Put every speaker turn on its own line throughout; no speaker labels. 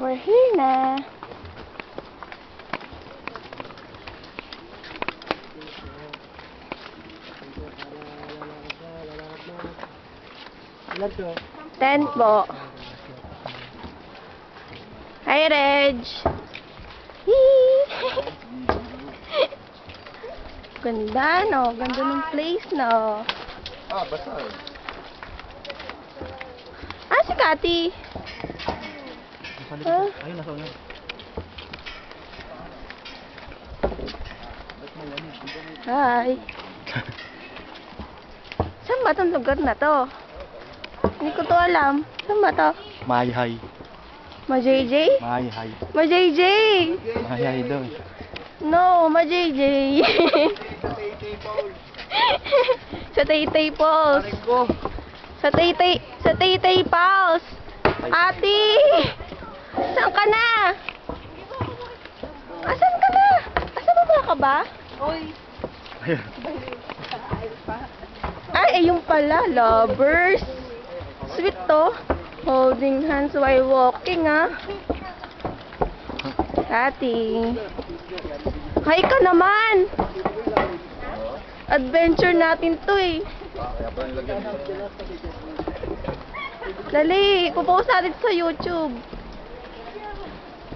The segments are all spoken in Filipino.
We're here na.
Ilan to?
10 po. Hi, Reg. Hee! Ganda, no? Ganda ng place, no?
Ah, basta.
Ah, si Kati. Huh?
Ayun, nasa una.
Hi. Saan ba itong lugar na to? Hindi ko to alam. Saan ba to?
Mahihay.
Ma-JJ?
Mahihay.
Ma-JJ!
Mahihay daw.
No, ma-JJ. Sa Taytay Falls. Sa Taytay Falls. Ate! Saan ka na? Asan ka na? Asan ba ka ba?
Ayun.
Ay, ayun pala. Lovers. Sweet to. Holding hands while walking, ah. Ate. Hi ka naman. Adventure natin to eh. Dali, pupost natin sa YouTube.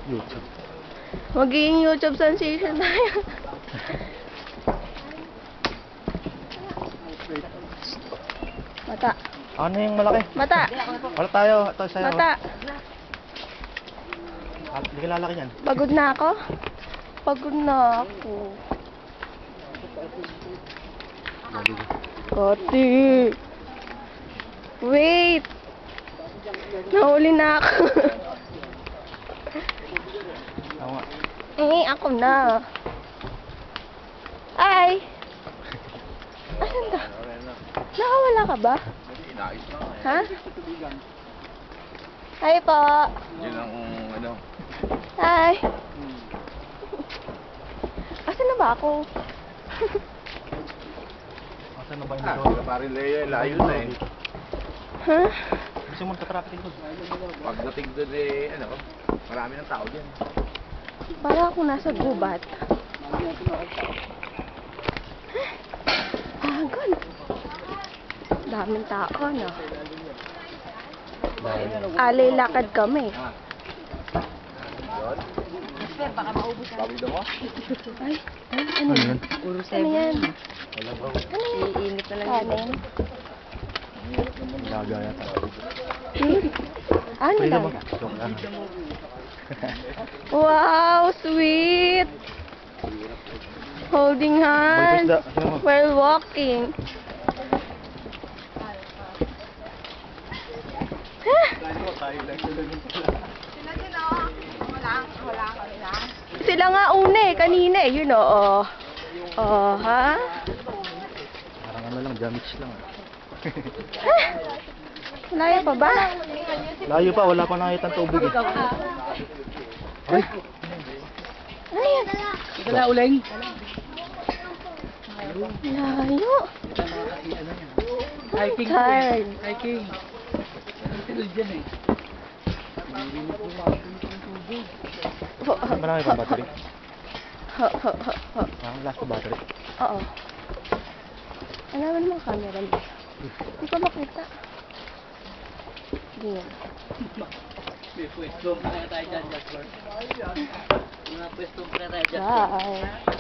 YouTube.
Magiging YouTube sensation tayo. Mata.
Ano yung malaki?
Mata.
Wala tayo. Ito sa'yo.
Mata.
Hindi ka lalaki yan.
Pagod na ako? Pagod na ako. Kati. Wait. Nahuli na ako.
Ako nga.
Ako na. Ay. Asan ka? Nakawala ka ba? Ha? Hi po.
Yun ang ano.
Hi. Asan na ba ako?
Asan na ba yung
Ah,
dito?
parin layo na eh.
Ha?
Gusto mo nagka-traffic doon?
Pagdating doon eh, ano, marami ng tao dyan.
Para ako nasa gubat. Hagon. Daming tao, no? Alay lakad kami.
Bawi daw mo?
Ay, ano yan? Ano yan? Ano yan?
Iinit na lang
Kanin?
Gagaya tayo.
Ano
Pwede
lang?
naman. Joke lang.
Wow, sweet! Holding hands while walking. Sila nga una eh, kanina eh, you know, oh. Oh, ha?
Parang ano lang, damage lang.
Layo pa ba?
Layo pa, wala pa nakita ng tubig eh. Ay!
Ayan.
Ito na uling.
Layo.
Hiking.
Tired.
Hiking. Tulad dyan eh.
Marami pang battery.
Ho, ho, ho, ho.
Parang last pa battery.
Oo. Ano naman mga camera mo? Hindi ko makita. Ganyan.
May pwesto pa kaya tayo dyan, Jasper. Mga pwesto pa kaya tayo dyan.
Bye.